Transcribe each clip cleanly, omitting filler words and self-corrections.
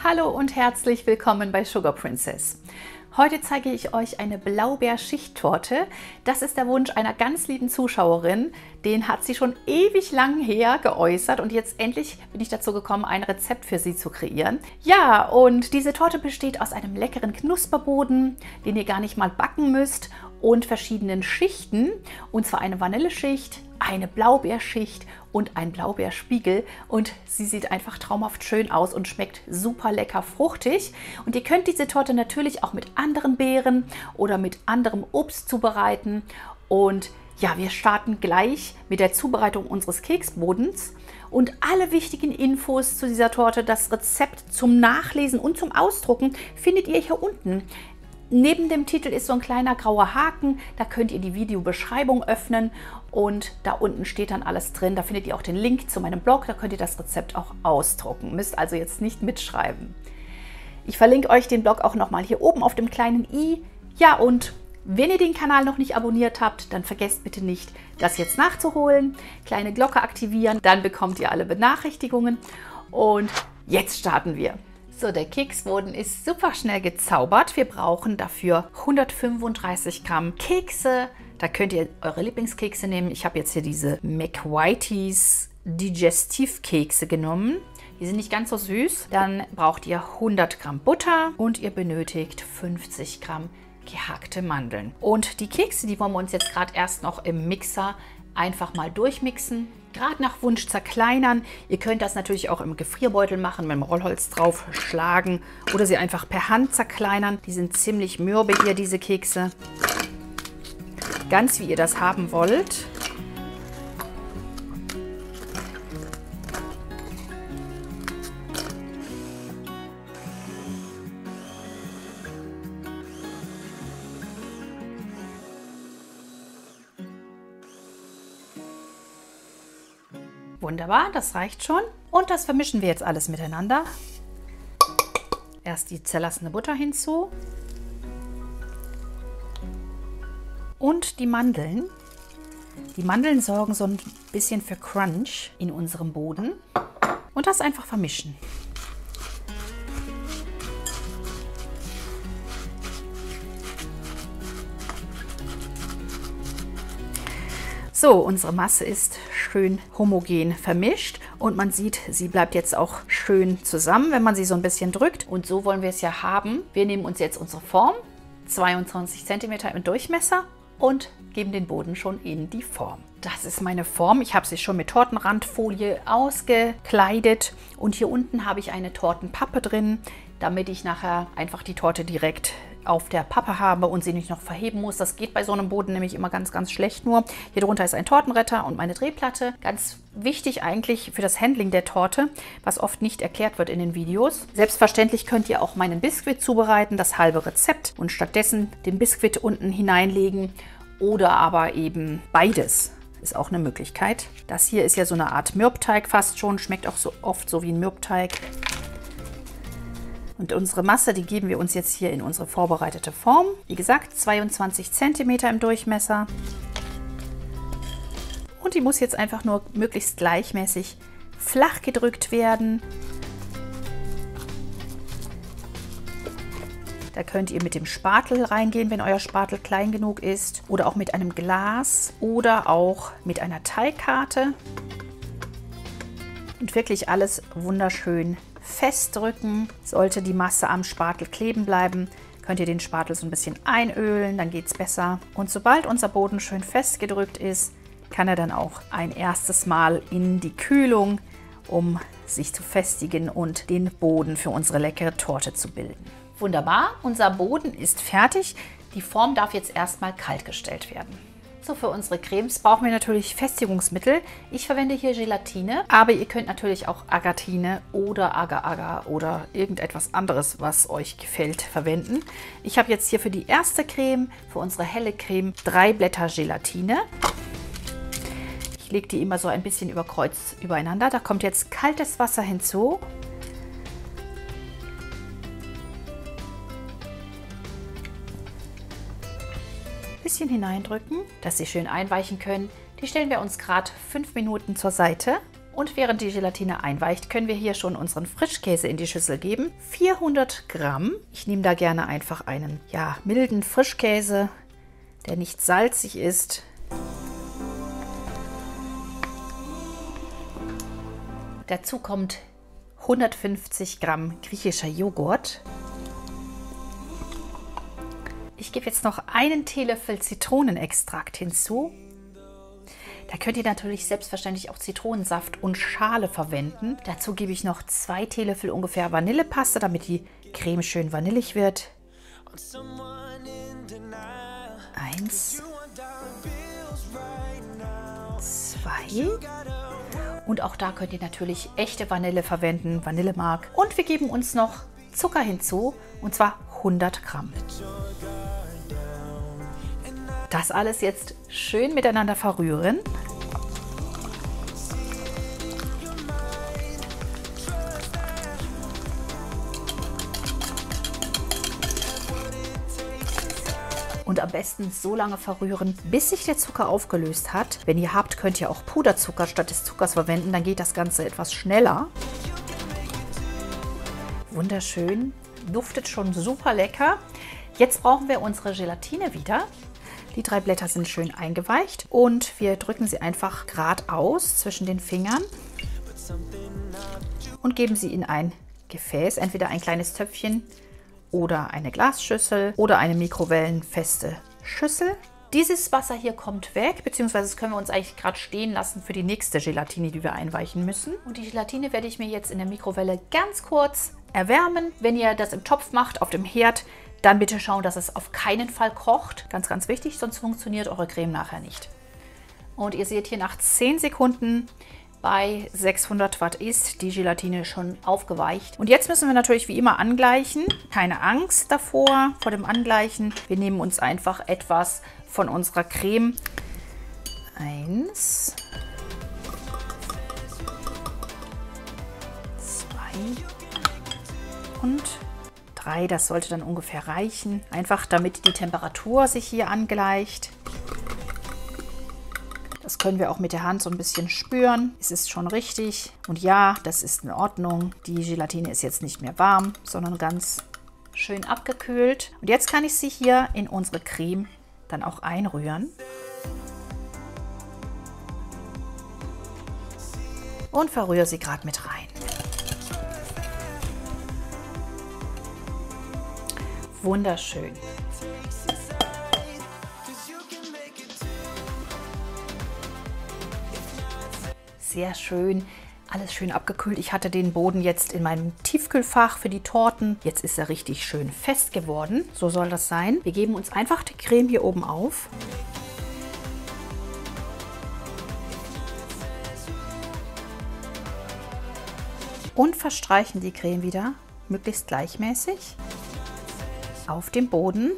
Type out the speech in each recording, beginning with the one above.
Hallo und herzlich willkommen bei Sugar Princess. Heute zeige ich euch eine Blaubeerschichttorte. Das ist der Wunsch einer ganz lieben Zuschauerin. Den hat sie schon ewig lang her geäußert und jetzt endlich bin ich dazu gekommen, ein Rezept für sie zu kreieren. Ja, und diese Torte besteht aus einem leckeren Knusperboden, den ihr gar nicht mal backen müsst, und verschiedenen Schichten, und zwar eine Vanilleschicht, eine Blaubeerschicht und ein Blaubeerspiegel, und sie sieht einfach traumhaft schön aus und schmeckt super lecker fruchtig. Und ihr könnt diese Torte natürlich auch mit anderen Beeren oder mit anderem Obst zubereiten. Und ja, wir starten gleich mit der Zubereitung unseres Keksbodens. Und alle wichtigen Infos zu dieser Torte, das Rezept zum Nachlesen und zum Ausdrucken, findet ihr hier unten. Neben dem Titel ist so ein kleiner grauer Haken, da könnt ihr die Videobeschreibung öffnen und da unten steht dann alles drin. Da findet ihr auch den Link zu meinem Blog, da könnt ihr das Rezept auch ausdrucken. Müsst also jetzt nicht mitschreiben. Ich verlinke euch den Blog auch nochmal hier oben auf dem kleinen i. Ja, und wenn ihr den Kanal noch nicht abonniert habt, dann vergesst bitte nicht, das jetzt nachzuholen. Kleine Glocke aktivieren, dann bekommt ihr alle Benachrichtigungen. Und jetzt starten wir. So, der Keksboden ist super schnell gezaubert. Wir brauchen dafür 135 Gramm Kekse. Da könnt ihr eure Lieblingskekse nehmen. Ich habe jetzt hier diese McVitie's Digestivkekse genommen. Die sind nicht ganz so süß. Dann braucht ihr 100 Gramm Butter und ihr benötigt 50 Gramm gehackte Mandeln. Und die Kekse, die wollen wir uns jetzt gerade erst noch im Mixer einfach mal durchmixen. Gerade nach Wunsch zerkleinern. Ihr könnt das natürlich auch im Gefrierbeutel machen, mit dem Rollholz drauf schlagen oder sie einfach per Hand zerkleinern. Die sind ziemlich mürbe hier, diese Kekse. Ganz wie ihr das haben wollt. Wunderbar, das reicht schon. Und das vermischen wir jetzt alles miteinander. Erst die zerlassene Butter hinzu. Und die Mandeln. Die Mandeln sorgen so ein bisschen für Crunch in unserem Boden. Und das einfach vermischen. So, unsere Masse ist schön homogen vermischt und man sieht, sie bleibt jetzt auch schön zusammen, wenn man sie so ein bisschen drückt. Und so wollen wir es ja haben. Wir nehmen uns jetzt unsere Form, 22 cm im Durchmesser, und geben den Boden schon in die Form. Das ist meine Form. Ich habe sie schon mit Tortenrandfolie ausgekleidet und hier unten habe ich eine Tortenpappe drin, damit ich nachher einfach die Torte direkt auf der Pappe habe und sie nicht noch verheben muss. Das geht bei so einem Boden nämlich immer ganz, ganz schlecht nur. Hier drunter ist ein Tortenretter und meine Drehplatte. Ganz wichtig eigentlich für das Handling der Torte, was oft nicht erklärt wird in den Videos. Selbstverständlich könnt ihr auch meinen Biskuit zubereiten, das halbe Rezept, und stattdessen den Biskuit unten hineinlegen oder aber eben beides. Ist auch eine Möglichkeit. Das hier ist ja so eine Art Mürbteig fast schon, schmeckt auch so oft so wie ein Mürbteig. Und unsere Masse, die geben wir uns jetzt hier in unsere vorbereitete Form. Wie gesagt, 22 cm im Durchmesser. Und die muss jetzt einfach nur möglichst gleichmäßig flach gedrückt werden. Da könnt ihr mit dem Spatel reingehen, wenn euer Spatel klein genug ist. Oder auch mit einem Glas oder auch mit einer Teigkarte. Und wirklich alles wunderschön festdrücken. Sollte die Masse am Spatel kleben bleiben, könnt ihr den Spatel so ein bisschen einölen, dann geht es besser. Und sobald unser Boden schön festgedrückt ist, kann er dann auch ein erstes Mal in die Kühlung, um sich zu festigen und den Boden für unsere leckere Torte zu bilden. Wunderbar, unser Boden ist fertig. Die Form darf jetzt erstmal kalt gestellt werden. So, für unsere Cremes brauchen wir natürlich Festigungsmittel. Ich verwende hier Gelatine, aber ihr könnt natürlich auch Agatine oder Agar-Agar oder irgendetwas anderes, was euch gefällt, verwenden. Ich habe jetzt hier für die erste Creme, für unsere helle Creme, 3 Blätter Gelatine. Ich lege die immer so ein bisschen über Kreuz übereinander. Da kommt jetzt kaltes Wasser hinzu. Bisschen hineindrücken, dass sie schön einweichen können. Die stellen wir uns gerade 5 Minuten zur Seite. Und während die Gelatine einweicht, können wir hier schon unseren Frischkäse in die Schüssel geben. 400 Gramm. Ich nehme da gerne einfach einen milden Frischkäse, der nicht salzig ist. Dazu kommt 150 Gramm griechischer Joghurt. Ich gebe jetzt noch einen Teelöffel Zitronenextrakt hinzu. Da könnt ihr natürlich selbstverständlich auch Zitronensaft und Schale verwenden. Dazu gebe ich noch 2 Teelöffel ungefähr Vanillepaste, damit die Creme schön vanillig wird. 1, 2. Und auch da könnt ihr natürlich echte Vanille verwenden, Vanillemark. Und wir geben uns noch Zucker hinzu, und zwar 100 Gramm. Das alles jetzt schön miteinander verrühren. Und am besten so lange verrühren, bis sich der Zucker aufgelöst hat. Wenn ihr habt, könnt ihr auch Puderzucker statt des Zuckers verwenden, dann geht das Ganze etwas schneller. Wunderschön, duftet schon super lecker. Jetzt brauchen wir unsere Gelatine wieder. Die 3 Blätter sind schön eingeweicht und wir drücken sie einfach geradeaus zwischen den Fingern und geben sie in ein Gefäß, entweder ein kleines Töpfchen oder eine Glasschüssel oder eine mikrowellenfeste Schüssel. Dieses Wasser hier kommt weg, beziehungsweise das können wir uns eigentlich gerade stehen lassen für die nächste Gelatine, die wir einweichen müssen. Und die Gelatine werde ich mir jetzt in der Mikrowelle ganz kurz erwärmen. Wenn ihr das im Topf macht, auf dem Herd, dann bitte schauen, dass es auf keinen Fall kocht. Ganz, ganz wichtig, sonst funktioniert eure Creme nachher nicht. Und ihr seht hier nach 10 Sekunden bei 600 Watt ist die Gelatine schon aufgeweicht. Und jetzt müssen wir natürlich wie immer angleichen. Keine Angst davor, vor dem Angleichen. Wir nehmen uns einfach etwas von unserer Creme. 1, 2 und 3. Das sollte dann ungefähr reichen. Einfach damit die Temperatur sich hier angleicht. Das können wir auch mit der Hand so ein bisschen spüren. Es ist schon richtig. Und ja, das ist in Ordnung. Die Gelatine ist jetzt nicht mehr warm, sondern ganz schön abgekühlt. Und jetzt kann ich sie hier in unsere Creme dann auch einrühren. Und verrühre sie gerade mit rein. Wunderschön. Sehr schön, alles schön abgekühlt. Ich hatte den Boden jetzt in meinem Tiefkühlfach für die Torten. Jetzt ist er richtig schön fest geworden. So soll das sein. Wir geben uns einfach die Creme hier oben auf. Und verstreichen die Creme wieder möglichst gleichmäßig auf dem Boden.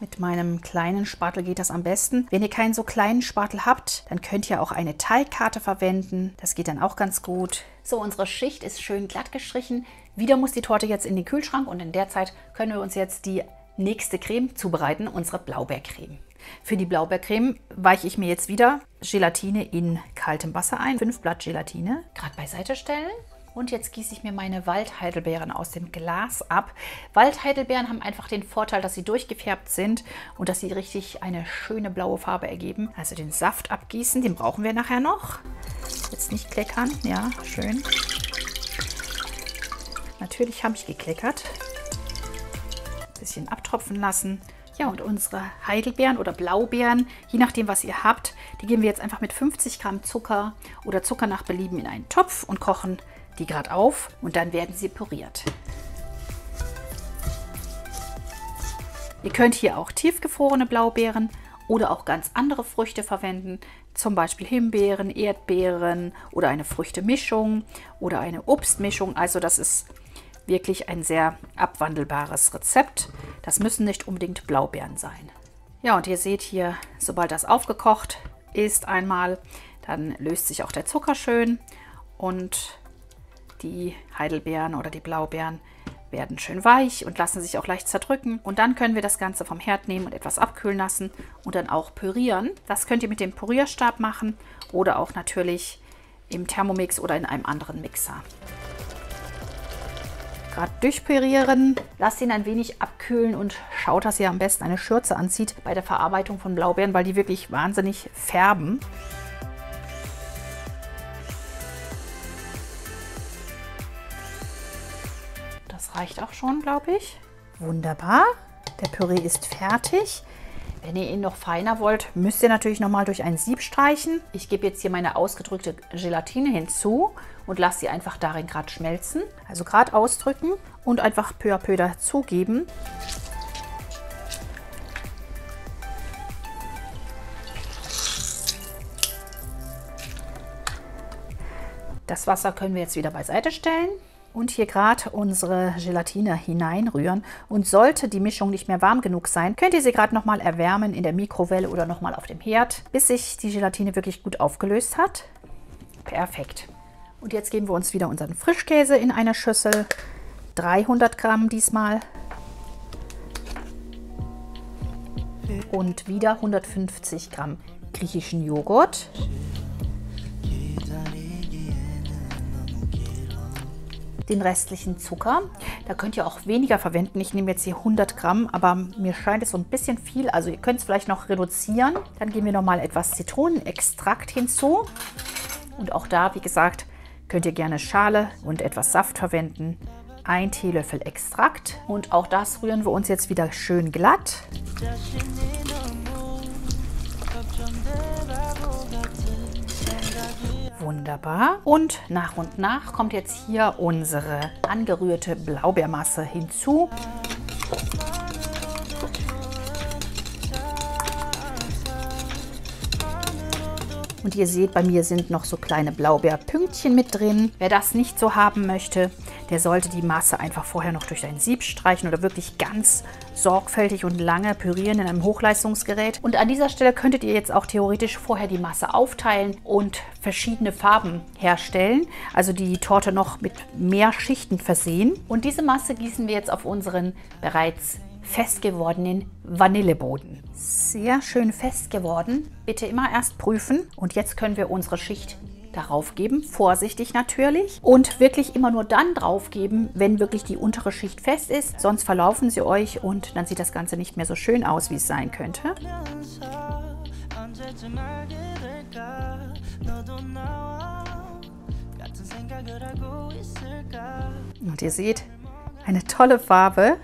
Mit meinem kleinen Spatel geht das am besten. Wenn ihr keinen so kleinen Spatel habt, dann könnt ihr auch eine Teigkarte verwenden. Das geht dann auch ganz gut. So, unsere Schicht ist schön glatt gestrichen. Wieder muss die Torte jetzt in den Kühlschrank und in der Zeit können wir uns jetzt die nächste Creme zubereiten, unsere Blaubeercreme. Für die Blaubeercreme weiche ich mir jetzt wieder Gelatine in kaltem Wasser ein. 5 Blatt Gelatine, gerade beiseite stellen. Und jetzt gieße ich mir meine Waldheidelbeeren aus dem Glas ab. Waldheidelbeeren haben einfach den Vorteil, dass sie durchgefärbt sind und dass sie richtig eine schöne blaue Farbe ergeben. Also den Saft abgießen, den brauchen wir nachher noch. Jetzt nicht kleckern, ja, schön. Natürlich habe ich gekleckert. Ein bisschen abtropfen lassen. Ja, und unsere Heidelbeeren oder Blaubeeren, je nachdem, was ihr habt, die geben wir jetzt einfach mit 50 Gramm Zucker oder Zucker nach Belieben in einen Topf und kochen die gerade auf und dann werden sie püriert. Ihr könnt hier auch tiefgefrorene Blaubeeren oder auch ganz andere Früchte verwenden, zum Beispiel Himbeeren, Erdbeeren oder eine Früchtemischung oder eine Obstmischung. Also das ist wirklich ein sehr abwandelbares Rezept. Das müssen nicht unbedingt Blaubeeren sein. Ja, und ihr seht hier, sobald das aufgekocht ist einmal, dann löst sich auch der Zucker schön und die Heidelbeeren oder die Blaubeeren werden schön weich und lassen sich auch leicht zerdrücken. Und dann können wir das Ganze vom Herd nehmen und etwas abkühlen lassen und dann auch pürieren. Das könnt ihr mit dem Pürierstab machen oder auch natürlich im Thermomix oder in einem anderen Mixer. Gerade durchpürieren, lasst ihn ein wenig abkühlen und schaut, dass ihr am besten eine Schürze anzieht bei der Verarbeitung von Blaubeeren, weil die wirklich wahnsinnig färben. Das reicht auch schon, glaube ich. Wunderbar, der Püree ist fertig. Wenn ihr ihn noch feiner wollt, müsst ihr natürlich nochmal durch ein Sieb streichen. Ich gebe jetzt hier meine ausgedrückte Gelatine hinzu und lasse sie einfach darin gerade schmelzen. Also gerade ausdrücken und einfach peu à peu dazugeben. Das Wasser können wir jetzt wieder beiseite stellen. Und hier gerade unsere Gelatine hineinrühren. Und sollte die Mischung nicht mehr warm genug sein, könnt ihr sie gerade nochmal erwärmen in der Mikrowelle oder nochmal auf dem Herd, bis sich die Gelatine wirklich gut aufgelöst hat. Perfekt. Und jetzt geben wir uns wieder unseren Frischkäse in eine Schüssel. 300 Gramm diesmal. Und wieder 150 Gramm griechischen Joghurt. Den restlichen Zucker. Da könnt ihr auch weniger verwenden. Ich nehme jetzt hier 100 Gramm, aber mir scheint es so ein bisschen viel. Also ihr könnt es vielleicht noch reduzieren. Dann geben wir noch mal etwas Zitronenextrakt hinzu. Und auch da, wie gesagt, könnt ihr gerne Schale und etwas Saft verwenden. 1 Teelöffel Extrakt. Und auch das rühren wir uns jetzt wieder schön glatt. Wunderbar. Und nach kommt jetzt hier unsere angerührte Blaubeermasse hinzu. Und ihr seht, bei mir sind noch so kleine Blaubeerpünktchen mit drin. Wer das nicht so haben möchte, der sollte die Masse einfach vorher noch durch ein Sieb streichen oder wirklich ganz sorgfältig und lange pürieren in einem Hochleistungsgerät. Und an dieser Stelle könntet ihr jetzt auch theoretisch vorher die Masse aufteilen und verschiedene Farben herstellen. Also die Torte noch mit mehr Schichten versehen. Und diese Masse gießen wir jetzt auf unseren bereits fest gewordenen Vanilleboden. Sehr schön fest geworden. Bitte immer erst prüfen. Und jetzt können wir unsere Schicht darauf geben, vorsichtig natürlich. Und wirklich immer nur dann drauf geben, wenn wirklich die untere Schicht fest ist. Sonst verlaufen sie euch und dann sieht das Ganze nicht mehr so schön aus, wie es sein könnte. Und ihr seht, eine tolle Farbe.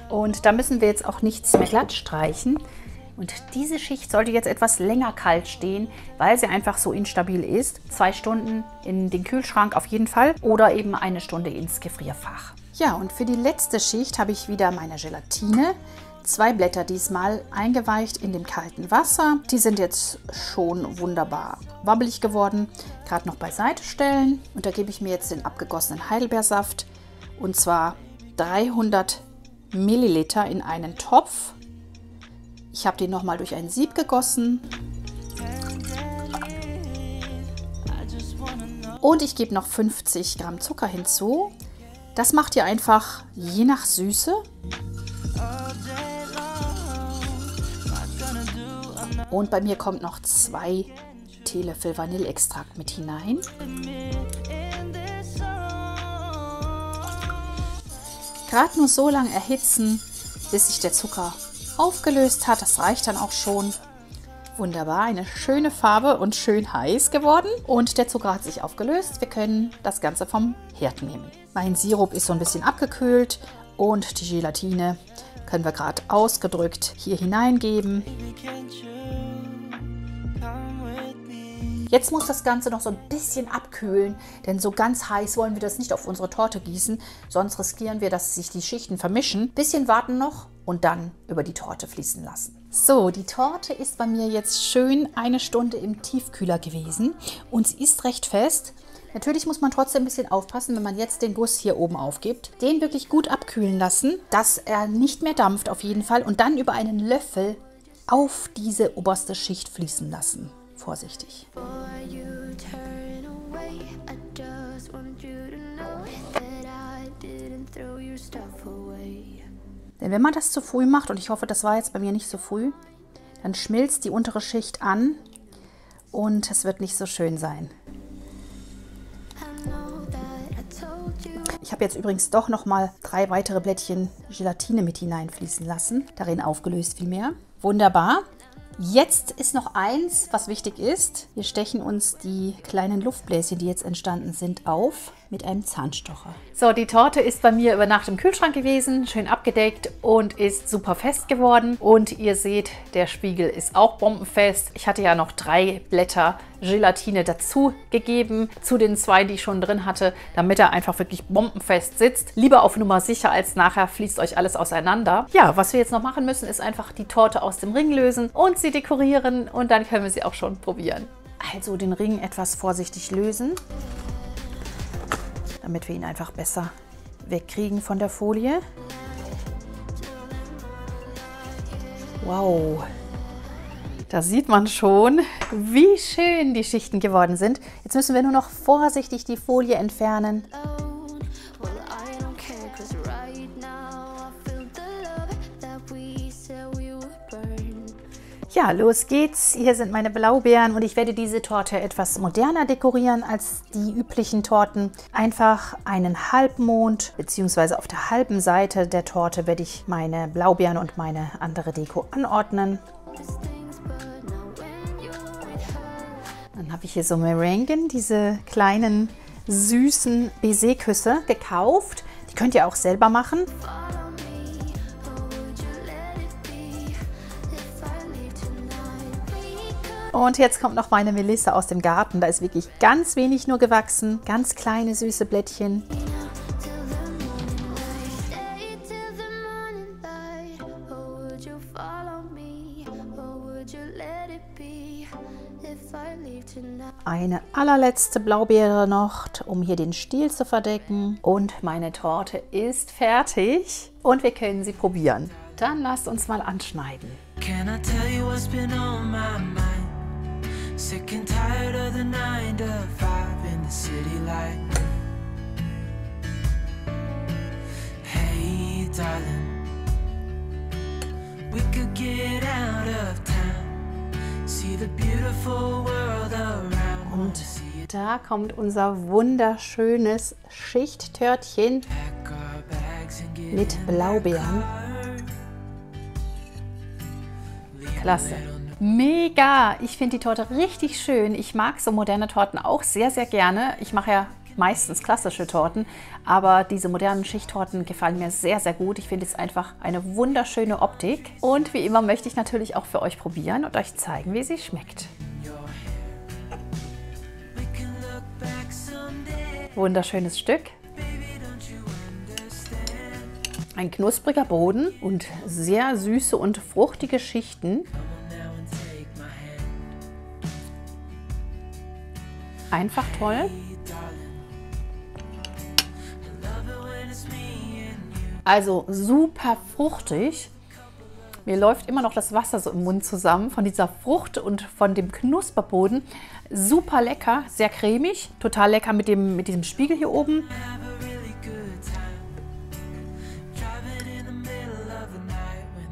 Und da müssen wir jetzt auch nichts mehr glatt streichen. Und diese Schicht sollte jetzt etwas länger kalt stehen, weil sie einfach so instabil ist. 2 Stunden in den Kühlschrank auf jeden Fall oder eben 1 Stunde ins Gefrierfach. Ja, und für die letzte Schicht habe ich wieder meine Gelatine. 2 Blätter diesmal eingeweicht in dem kalten Wasser. Die sind jetzt schon wunderbar wabbelig geworden. Gerade noch beiseite stellen. Und da gebe ich mir jetzt den abgegossenen Heidelbeersaft. Und zwar 300 Milliliter in einen Topf. Ich habe den nochmal durch ein Sieb gegossen. Und ich gebe noch 50 Gramm Zucker hinzu. Das macht ihr einfach je nach Süße. Und bei mir kommt noch 2 Teelöffel Vanilleextrakt mit hinein. Gerade nur so lange erhitzen, bis sich der Zucker aufgelöst hat. Das reicht dann auch schon. Wunderbar, eine schöne Farbe und schön heiß geworden. Und der Zucker hat sich aufgelöst. Wir können das Ganze vom Herd nehmen. Mein Sirup ist so ein bisschen abgekühlt und die Gelatine können wir gerade ausgedrückt hier hineingeben. Jetzt muss das Ganze noch so ein bisschen abkühlen, denn so ganz heiß wollen wir das nicht auf unsere Torte gießen, sonst riskieren wir, dass sich die Schichten vermischen. Bisschen warten noch und dann über die Torte fließen lassen. So, die Torte ist bei mir jetzt schön 1 Stunde im Tiefkühler gewesen und sie ist recht fest. Natürlich muss man trotzdem ein bisschen aufpassen, wenn man jetzt den Guss hier oben aufgibt. Den wirklich gut abkühlen lassen, dass er nicht mehr dampft auf jeden Fall und dann über einen Löffel auf diese oberste Schicht fließen lassen. Vorsichtig. Denn wenn man das zu früh macht, und ich hoffe, das war jetzt bei mir nicht so früh, dann schmilzt die untere Schicht an und es wird nicht so schön sein. Ich habe jetzt übrigens doch noch mal 3 weitere Blättchen Gelatine mit hineinfließen lassen, darin aufgelöst vielmehr. Wunderbar. Jetzt ist noch eins, was wichtig ist. Wir stechen uns die kleinen Luftbläschen, die jetzt entstanden sind, auf mit einem Zahnstocher. So, die Torte ist bei mir über Nacht im Kühlschrank gewesen, schön abgedeckt und ist super fest geworden. Und ihr seht, der Spiegel ist auch bombenfest. Ich hatte ja noch 3 Blätter Gelatine dazu gegeben, zu den 2, die ich schon drin hatte, damit er einfach wirklich bombenfest sitzt. Lieber auf Nummer sicher, als nachher fließt euch alles auseinander. Ja, was wir jetzt noch machen müssen, ist einfach die Torte aus dem Ring lösen und sie dekorieren und dann können wir sie auch schon probieren. Also den Ring etwas vorsichtig lösen, damit wir ihn einfach besser wegkriegen von der Folie. Wow! Da sieht man schon, wie schön die Schichten geworden sind. Jetzt müssen wir nur noch vorsichtig die Folie entfernen. Ja, los geht's. Hier sind meine Blaubeeren und ich werde diese Torte etwas moderner dekorieren als die üblichen Torten. Einfach einen Halbmond, beziehungsweise auf der halben Seite der Torte werde ich meine Blaubeeren und meine andere Deko anordnen. Dann habe ich hier so Merengen, diese kleinen süßen Baiser-Küsse gekauft. Die könnt ihr auch selber machen. Und jetzt kommt noch meine Melisse aus dem Garten. Da ist wirklich ganz wenig nur gewachsen. Ganz kleine süße Blättchen. Eine allerletzte Blaubeere noch, um hier den Stiel zu verdecken. Und meine Torte ist fertig und wir können sie probieren. Dann lasst uns mal anschneiden. Can I tell you what's been on my mind? Sick and tired of the 9 to 5 in the city light. Hey darling, we could get out of town, see the beautiful world around. Und da kommt unser wunderschönes Schichttörtchen mit Blaubeeren. Klasse. Mega! Ich finde die Torte richtig schön. Ich mag so moderne Torten auch sehr, sehr gerne. Ich mache ja meistens klassische Torten, aber diese modernen Schichttorten gefallen mir sehr, sehr gut. Ich finde es einfach eine wunderschöne Optik. Und wie immer möchte ich natürlich auch für euch probieren und euch zeigen, wie sie schmeckt. Wunderschönes Stück. Ein knuspriger Boden und sehr süße und fruchtige Schichten. Einfach toll. Also super fruchtig. Mir läuft immer noch das Wasser so im Mund zusammen von dieser Frucht und von dem Knusperboden. Super lecker, sehr cremig, total lecker mit diesem Spiegel hier oben.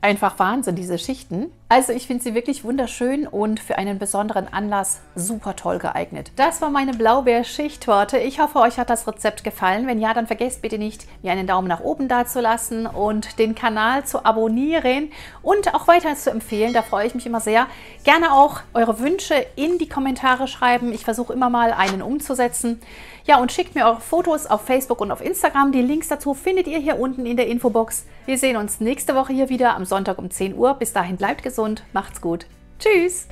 Einfach Wahnsinn, diese Schichten. Also ich finde sie wirklich wunderschön und für einen besonderen Anlass super toll geeignet. Das war meine Blaubeer-Schichttorte. Ich hoffe, euch hat das Rezept gefallen. Wenn ja, dann vergesst bitte nicht, mir einen Daumen nach oben dazulassen und den Kanal zu abonnieren und auch weiter zu empfehlen. Da freue ich mich immer sehr. Gerne auch eure Wünsche in die Kommentare schreiben. Ich versuche immer mal einen umzusetzen. Ja, und schickt mir eure Fotos auf Facebook und auf Instagram. Die Links dazu findet ihr hier unten in der Infobox. Wir sehen uns nächste Woche hier wieder am Sonntag um 10 Uhr. Bis dahin bleibt gesund, macht's gut. Tschüss!